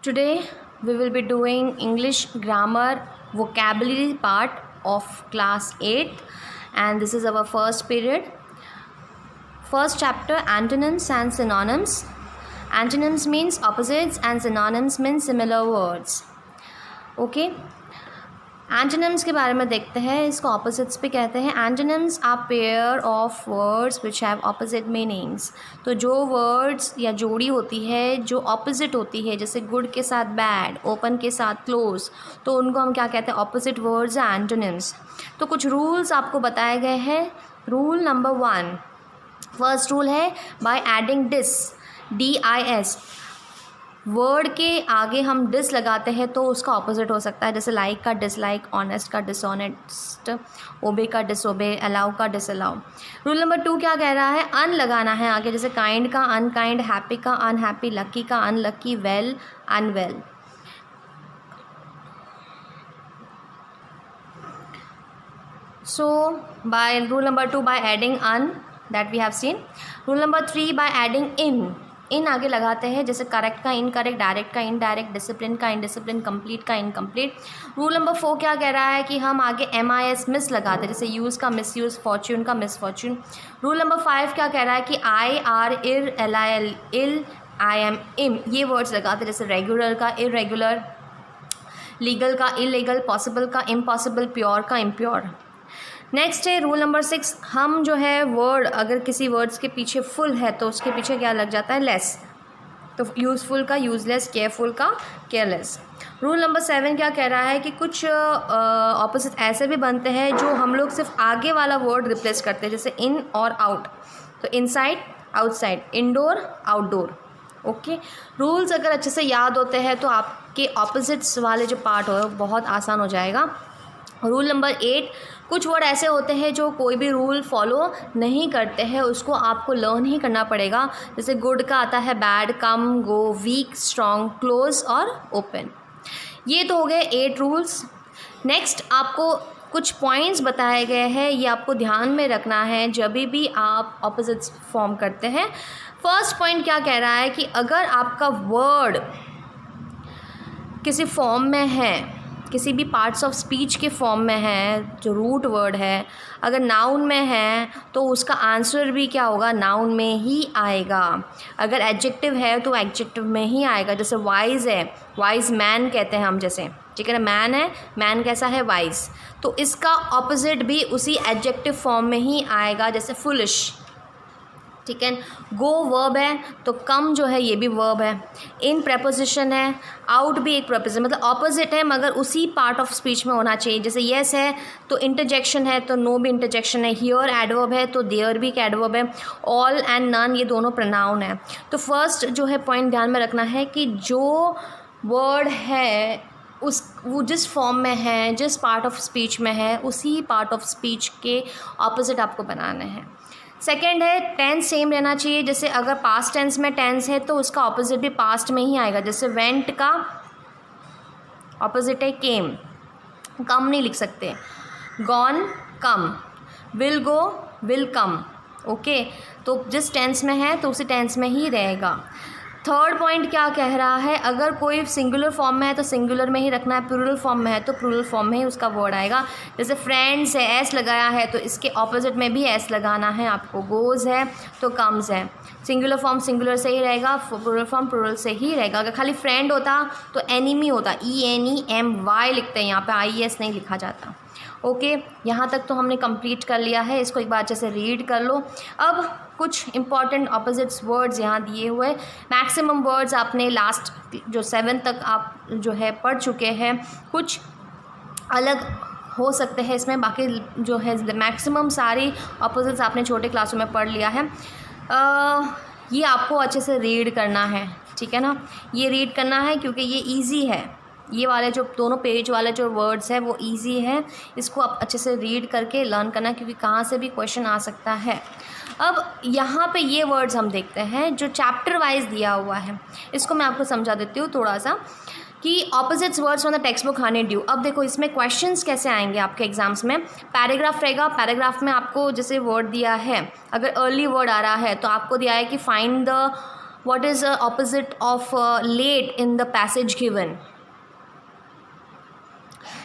Today we will be doing English grammar vocabulary part of class 8th, and this is our first period. First chapter, antonyms and synonyms. Antonyms means opposites and synonyms means similar words. Okay. Antonyms के बारे में देखते हैं. इसको opposites भी कहते हैं. Antonyms are pair of words which have opposite meanings. तो जो वर्ड्स या जोड़ी होती है जो ऑपोजिट होती है, जैसे गुड के साथ बैड, ओपन के साथ क्लोज, तो उनको हम क्या कहते हैं? ऑपोजिट वर्ड्स या एंटोनिम्स. तो कुछ रूल्स आपको बताए गए हैं. रूल नंबर 1, फर्स्ट रूल है by adding dis, DIS, word के आगे हम डिस लगाते हैं तो उसका ऑपोजिट हो सकता है. जैसे लाइक का डिसलाइक, ऑनेस्ट का डिसऑनेस्ट, ओबे का डिसओबे, अलाउ का डिसअलाउ. रूल नंबर 2 क्या कह रहा है? अन लगाना है आगे. जैसे काइंड का अनकाइंड, हैप्पी का अनहैप्पी, लकी का unlucky, well unwell. So by rule number 2 by adding un, that we have seen. Rule number 3 by adding in आगे लगाते हैं. जैसे करेक्ट का इनकरेक्ट, डायरेक्ट का इनडायरेक्ट, डिसिप्लिन का इनडिसिप्लिन, कंप्लीट का इनकम्प्लीट. रूल नंबर 4 क्या कह रहा है कि हम आगे MIS मिस लगाते हैं. जैसे यूज़ का मिसयूज़, फॉर्च्यून का मिसफॉर्च्यून. रूल नंबर 5 क्या कह रहा है कि IR, इर, LIL, इल, IM, इम, ये वर्ड्स लगाते हैं. जैसे रेगुलर का इरेगुलर, लीगल का इलीगल, पॉसिबल का इम्पॉसिबल, प्योर का इम्प्योर. नेक्स्ट है रूल नंबर 6. हम जो है वर्ड, अगर किसी वर्ड्स के पीछे फुल है तो उसके पीछे क्या लग जाता है? लेस. तो यूज़फुल का यूज़लेस, केयरफुल का केयरलेस. रूल नंबर 7 क्या कह रहा है कि कुछ ऑपोजिट ऐसे भी बनते हैं जो हम लोग सिर्फ आगे वाला वर्ड रिप्लेस करते हैं. जैसे इन और आउट. तो inside, outside, indoor, outdoor. Okay. Rules अगर अच्छे से याद होते हैं तो आपके ऑपोजिट्स वाले जो पार्ट हो बहुत आसान हो जाएगा. रूल नंबर 8, कुछ वर्ड ऐसे होते हैं जो कोई भी रूल फॉलो नहीं करते हैं, उसको आपको लर्न ही करना पड़ेगा. जैसे गुड का आता है बैड, कम, गो, वीक, स्ट्रॉन्ग, क्लोज और ओपन. ये तो हो गए 8 रूल्स. नेक्स्ट आपको कुछ पॉइंट्स बताए गए हैं, ये आपको ध्यान में रखना है जब भी आप ऑपोजिट्स फॉर्म करते हैं. फर्स्ट पॉइंट क्या कह रहा है कि अगर आपका वर्ड किसी फॉर्म में है, किसी भी पार्ट्स ऑफ स्पीच के फॉर्म में है, जो रूट वर्ड है, अगर नाउन में है तो उसका आंसर भी क्या होगा? नाउन में ही आएगा. अगर एडजेक्टिव है तो एडजेक्टिव में ही आएगा. जैसे वाइज है, वाइज मैन कहते हैं हम. जैसे ठीक है ना, मैन है, मैन कैसा है? वाइज. तो इसका ऑपोजिट भी उसी एडजेक्टिव फॉर्म में ही आएगा. जैसे फुलिश. ठीक है. गो वर्ब है तो कम जो है ये भी वर्ब है. इन प्रेपोजिशन है, आउट भी एक प्रेपोजिशन, मतलब ऑपोजिट है मगर उसी पार्ट ऑफ स्पीच में होना चाहिए. जैसे येस है तो इंटरजेक्शन है तो नो भी इंटरजेक्शन है. हियर एडवर्ब है तो देयर भी एक एडवर्ब है. ऑल एंड नन ये दोनों प्रोनाउन है. तो फर्स्ट जो है पॉइंट ध्यान में रखना है कि जो वर्ड है वो जिस फॉर्म में है, जिस पार्ट ऑफ स्पीच में है, उसी पार्ट ऑफ स्पीच के ऑपोजिट आपको बनाना है. सेकेंड है टेंस सेम रहना चाहिए. जैसे अगर पास्ट टेंस में टेंस है तो उसका ऑपोजिट भी पास्ट में ही आएगा. जैसे वेंट का ऑपोजिट है केम, कम नहीं लिख सकते. Gone, come. Will go, will come. Okay. तो जिस टेंस में है तो उसी टेंस में ही रहेगा. थर्ड पॉइंट क्या कह रहा है? अगर कोई सिंगुलर फॉर्म में है तो सिंगुलर में ही रखना है, प्लूरल फॉर्म में है तो प्लूरल फॉर्म में ही उसका वर्ड आएगा. जैसे फ्रेंड्स है, एस लगाया है तो इसके ऑपोजिट में भी एस लगाना है आपको. गोज़ है तो कम्स है. सिंगुलर फॉर्म सिंगुलर से ही रहेगा, प्लूरल फॉर्म प्लूरल से ही रहेगा. अगर खाली फ्रेंड होता तो एनिमी होता, ENEMY लिखते हैं, यहाँ पे IES नहीं लिखा जाता. ओके. यहाँ तक तो हमने कंप्लीट कर लिया है. इसको एक बार अच्छे से रीड कर लो. अब कुछ इंपॉर्टेंट ऑपोजिट्स वर्ड्स यहाँ दिए हुए. मैक्सिमम वर्ड्स आपने लास्ट जो 7 तक आप जो है पढ़ चुके हैं. कुछ अलग हो सकते हैं इसमें, बाकी जो है मैक्सिमम सारी ऑपोजिट्स आपने छोटे क्लासों में पढ़ लिया है. ये आपको अच्छे से रीड करना है. ठीक है ना, ये रीड करना है क्योंकि ये ईजी है. ये वाले जो दोनों पेज वाले जो वर्ड्स है वो इजी है. इसको आप अच्छे से रीड करके लर्न करना क्योंकि कहाँ से भी क्वेश्चन आ सकता है. अब यहाँ पे ये वर्ड्स हम देखते हैं जो चैप्टर वाइज दिया हुआ है. इसको मैं आपको समझा देती हूँ थोड़ा सा कि opposites words from the text book Honey due. अब देखो इसमें क्वेश्चंस कैसे आएंगे आपके एग्जाम्स में. पैराग्राफ रहेगा. पैराग्राफ में आपको जैसे वर्ड दिया है, अगर अर्ली वर्ड आ रहा है तो आपको दिया है कि find the What is the opposite of late in the passage given?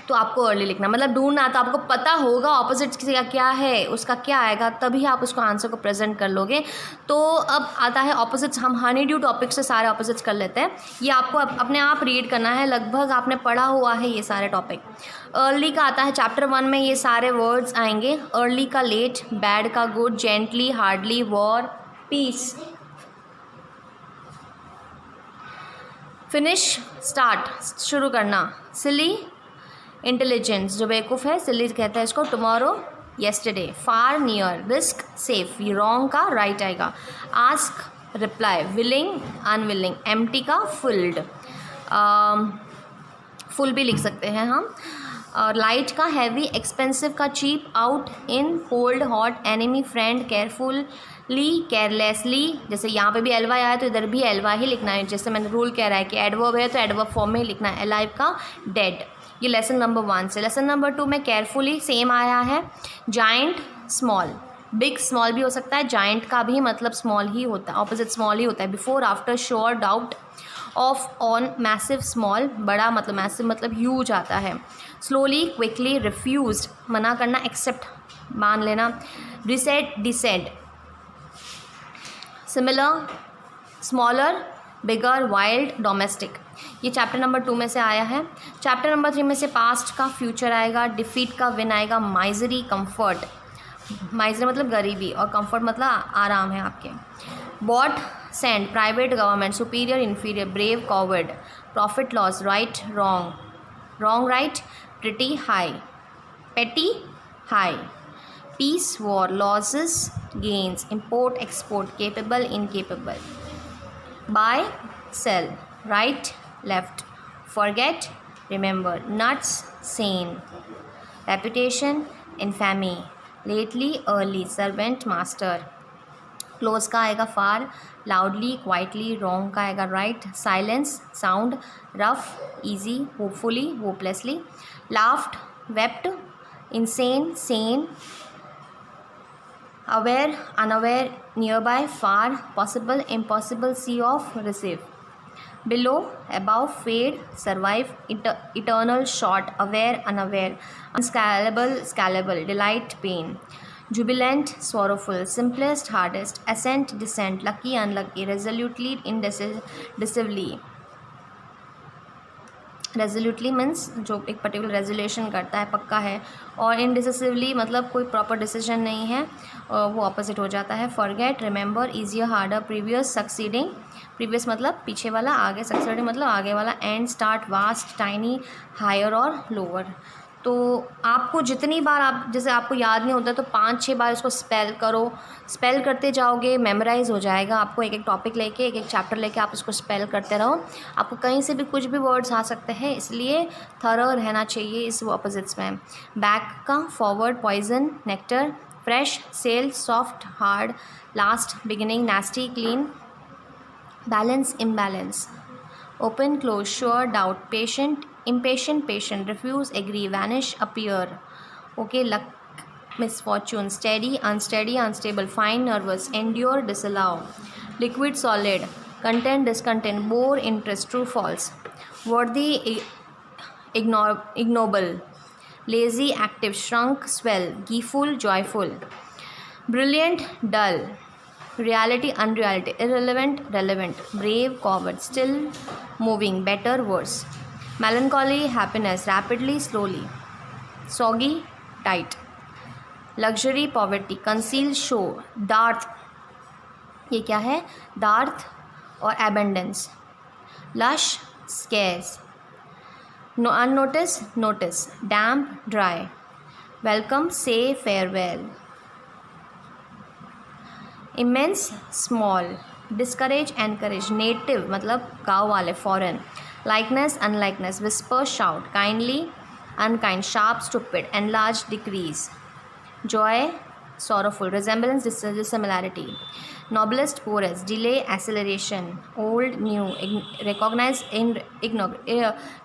तो आपको अर्ली लिखना, मतलब ढूंढना, तो आपको पता होगा ऑपोजिट का क्या है, उसका क्या आएगा, तभी आप उसको आंसर को प्रेजेंट कर लोगे। तो अब आता है ऑपोजिट्स। हम हनी ड्यू टॉपिक से सारे ऑपोजिट्स कर लेते हैं। ये आपको अपने आप रीड करना है, लगभग आपने पढ़ा हुआ है ये सारे टॉपिक। अर्ली का आता है चैप्टर 1 में, ये सारे वर्ड्स आएंगे। अर्ली का लेट, बैड का good, gently, hardly, war, peace. Finish, start, शुरू करना। सिली, इंटेलिजेंस, जो बेवकूफ़ है सिली कहते हैं इसको। Tomorrow, yesterday. Far, near. Risk, safe. Wrong का राइट आएगा। Ask, reply. Willing, unwilling. Empty का फुल्ड, फुल भी लिख सकते हैं हम। और लाइट का हैवी, एक्सपेंसिव का cheap. Out, in, cold, hot. Enemy, friend. Carefully, carelessly. जैसे यहाँ पे भी एलवाई आया तो इधर भी एलवाई ही लिखना है। जैसे मैंने रूल कह रहा है कि एडवर्ब है तो एडवर्ब फॉर्म में ही लिखना है। अलाइव का डेड। ये लेसन नंबर 1 से। लेसन नंबर 2 में केयरफुली सेम आया है। Giant, small. बिग, स्मॉल भी हो सकता है। जाइंट का भी मतलब स्मॉल ही होता है, ऑपोजिट स्मॉल ही होता है। Before, after, sure, doubt, of, on. Massive, small. बड़ा मतलब मैसिव मतलब ह्यूज आता है। Slowly, quickly. रिफ्यूज्ड, मना करना। एक्सेप्ट, मान लेना। रिसेट, डिसेड। सिमिलर, स्मॉलर, बिगर, वाइल्ड, डोमेस्टिक। ये चैप्टर नंबर 2 में से आया है। चैप्टर नंबर 3 में से पास्ट का फ्यूचर आएगा। डिफीट का विन आएगा। Misery, comfort. माइजरी मतलब गरीबी और कंफर्ट मतलब आराम है आपके। Bought, send. Private, government. Superior, inferior. Brave, coward. Profit, loss. Right, wrong. Wrong, right. Pretty, high. Petty, high. Peace, war. Losses, gains. Import, export. Capable, incapable. Buy, sell. Right, left. Forget, remember. Nuts, sane. Reputation, infamy. Lately, early. Servant, master. Close का आएगा far. Loudly, quietly. Wrong का आएगा right. Silence, sound. Rough, easy. Hopefully, hopelessly. Laughed, wept. Insane, sane. Aware, unaware. Nearby, far. Possible, impossible. सी off, receive. Below, above, fade, survive, eternal, short, aware, unaware, unscalable, scalable, delight, pain, jubilant, sorrowful, simplest, hardest, ascent, descent, lucky, unlucky, resolutely, indecisively. Resolutely means जो एक particular resolution करता है, पक्का है। और इनडिसिसिवली मतलब कोई proper decision नहीं है, वो ऑपोजिट हो जाता है। Forget, remember, easier, harder. Previous, succeeding. Previous मतलब पीछे वाला, आगे सक्सीडिंग मतलब आगे वाला। End, start, vast, tiny, higher और लोअर। तो आपको जितनी बार आप जैसे आपको याद नहीं होता तो 5-6 बार इसको स्पेल करो। स्पेल करते जाओगे, मेमोराइज़ हो जाएगा आपको। एक एक टॉपिक लेके, एक एक चैप्टर लेके आप उसको स्पेल करते रहो। आपको कहीं से भी कुछ भी वर्ड्स आ सकते हैं, इसलिए थरो रहना चाहिए इस ऑपोजिट्स में। बैक का forward, poison, nectar. Fresh, sale, soft, hard. Last, beginning, nasty, clean. Balance, imbalance. Open, close, sure, doubt, patient, impatient, patient, refuse, agree, vanish, appear. Okay, luck, misfortune. Steady, unsteady, unstable. Fine, nervous. Endure, disallow. Liquid, solid. Content, discontent. Bore, interest. True, false. Worthy, ignoble. Lazy, active. Shrunk, swell. Gleeful, joyful. Brilliant, dull. Reality, unreality. Irrelevant, relevant. Brave, coward. Still, moving. Better, worse. Melancholy, happiness. Rapidly, slowly. Soggy, tight. Luxury, poverty. Conceal, show. Dearth, ये क्या है? Dearth और abundance. Lush, scarce. No, unnoticed, notice. Damp, dry. Welcome, say farewell. Immense, small. Discourage, encourage. Native मतलब गाँव वाले, foreign. Likeness, unlikeness. Whisper, shout. Kindly, unkind. Sharp, stupid. Enlarge, decrease. Joy, sorrowful. Resemblance, dissimilarity. Noblest, poorest. Delay, acceleration. Old, new. Recognize,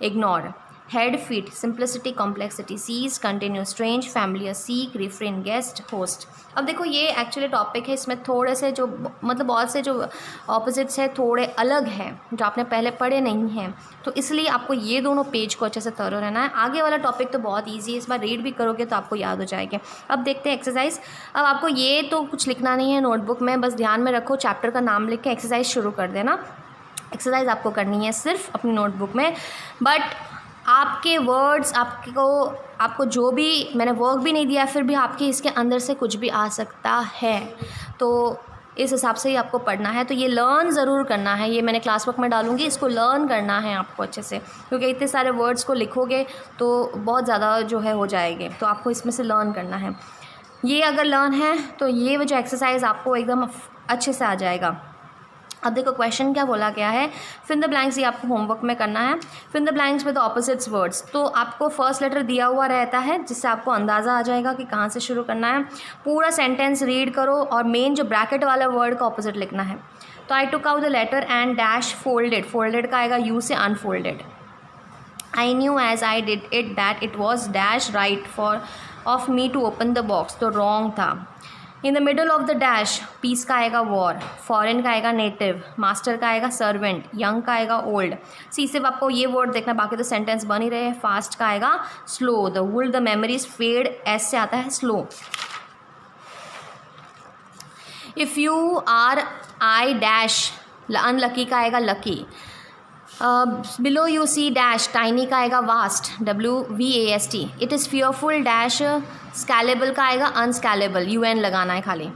ignore. Head, feet, simplicity, complexity, cease, continue, strange, familiar, seek, refrain, guest, host. अब देखो ये actually topic है, इसमें थोड़े से जो मतलब बहुत से जो ऑपोजिट्स है थोड़े अलग हैं जो आपने पहले पढ़े नहीं हैं, तो इसलिए आपको ये दोनों पेज को अच्छे से थरो रहना है। आगे वाला टॉपिक तो बहुत ईजी है, इस बार रीड भी करोगे तो आपको याद हो जाएगा। अब देखते हैं एक्सरसाइज। अब आपको ये तो कुछ लिखना नहीं है नोटबुक में, बस ध्यान में रखो चैप्टर का नाम लिख के एक्सरसाइज शुरू कर देना। एक्सरसाइज आपको करनी है सिर्फ अपनी नोटबुक में, बट आपके वर्ड्स आपको जो भी मैंने वर्क भी नहीं दिया फिर भी आपके इसके अंदर से कुछ भी आ सकता है, तो इस हिसाब से ही आपको पढ़ना है। तो ये लर्न ज़रूर करना है, ये मैंने क्लास वर्क में डालूंगी, इसको लर्न करना है आपको अच्छे से, क्योंकि इतने सारे वर्ड्स को लिखोगे तो बहुत ज़्यादा जो है हो जाएंगे, तो आपको इसमें से लर्न करना है। ये अगर लर्न है तो ये जो एक्सरसाइज आपको एकदम अच्छे से आ जाएगा। अब देखो क्वेश्चन क्या बोला गया है, फिल द ब्लैंक्स, ये आपको होमवर्क में करना है। Fill the blanks with opposites words, तो आपको फर्स्ट लेटर दिया हुआ रहता है जिससे आपको अंदाज़ा आ जाएगा कि कहाँ से शुरू करना है। पूरा सेंटेंस रीड करो और मेन जो ब्रैकेट वाला वर्ड का ऑपोजिट लिखना है। तो I took out the letter and dash folded, folded का आएगा यू से unfolded. I knew as I did it that it was dash right for of me to open the box, तो wrong था। In the middle of the dash, peace का आएगा war, foreign का आएगा native, master का आएगा servant, young का आएगा ओल्ड। सी सिर्फ आपको ये वर्ड देखना, बाकी तो सेंटेंस बन ही रहे हैं। फास्ट का आएगा slow, the will the memories fade, S से आता है slow. If you are I dash, unlucky का आएगा lucky. Below you see dash, tiny का आएगा vast, WVAST। It is fearful dash, scalable का आएगा अनस्कैलेबल, UN लगाना है खाली।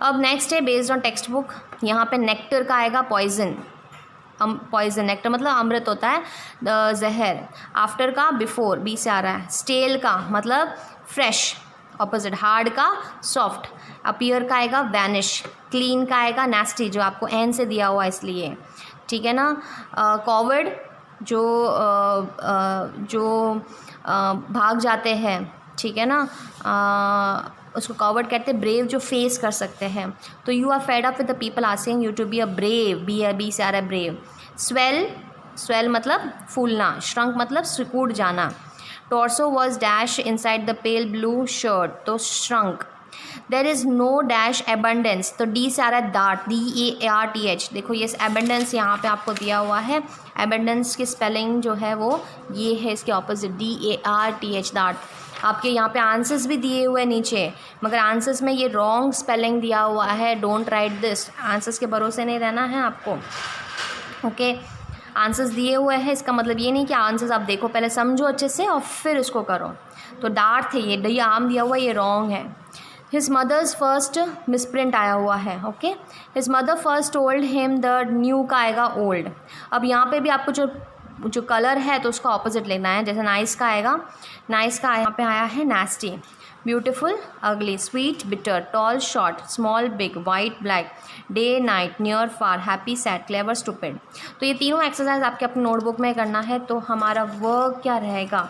अब नेक्स्ट है बेस्ड ऑन टेक्स्ट बुक, यहाँ पे नेक्टर का आएगा पॉइजन, पॉइजन नेक्टर मतलब अमृत होता है, जहर। आफ्टर का बिफोर, बी से आ रहा है। स्टेल का मतलब फ्रेश, ऑपोजिट। हार्ड का सॉफ्ट। अपीयर का आएगा वैनिश। क्लीन का आएगा नेस्टी, जो आपको एन से दिया हुआ इसलिए, ठीक है ना। कॉवर्ड जो भाग जाते हैं, ठीक है ना, उसको कॉवर्ड कहते हैं। ब्रेव जो फेस कर सकते हैं। तो you are fed up with the people asking you to be a brave, be से आ रहा है ब्रेव। स्वेल मतलब फूलना। श्रंक मतलब सिकुड़ जाना। Torso was dash inside the pale blue shirt, तो shrunk. There is no dash abundance, तो डी से आ रहा है दाट, DARTH। देखो ये एबंडेंस यहाँ पे आपको दिया हुआ है। एबंडेंस की स्पेलिंग जो है वो ये है इसके ऑपोजिट, DARTH, दाट। आपके यहाँ पे आंसर्स भी दिए हुए हैं नीचे, मगर आंसर्स में ये रॉन्ग स्पेलिंग दिया हुआ है। डोंट राइट दिस, आंसर्स के भरोसे नहीं रहना है आपको, ओके। आंसर्स दिए हुए हैं, इसका मतलब ये नहीं कि आंसर्स आप देखो पहले समझो अच्छे से और फिर इसको करो। तो डार्ट थे ये आम दिया हुआ, ये रॉन्ग है। हिज मदर्स फर्स्ट, मिसप्रिंट आया हुआ है, okay. His mother first told him the, new का आएगा ओल्ड। अब यहाँ पे भी आपको जो कलर है तो उसका ऑपोजिट लेना है। जैसे नाइस का आएगा, नाइस का यहाँ पे आया है nasty. Beautiful ugly, sweet bitter, tall short, small big, white black, day night, near far, happy sad, clever stupid. तो ये तीनों एक्सरसाइज आपके अपनी नोटबुक में करना है। तो हमारा वर्क क्या रहेगा,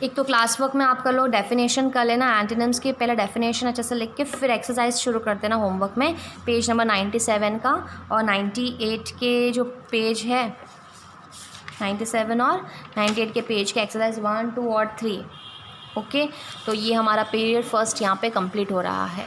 एक तो क्लास वर्क में आप कर लो, डेफिनेशन कर लेना एंटोनिम्स की, पहले डेफिनेशन अच्छे से लिख के फिर एक्सरसाइज शुरू कर देना होमवर्क में। पेज नंबर 97 का और 98 के जो पेज है, 97 और 98 के पेज के एक्सरसाइज 1, 2 और 3, ओके। तो ये हमारा पीरियड फर्स्ट यहाँ पे कंप्लीट हो रहा है।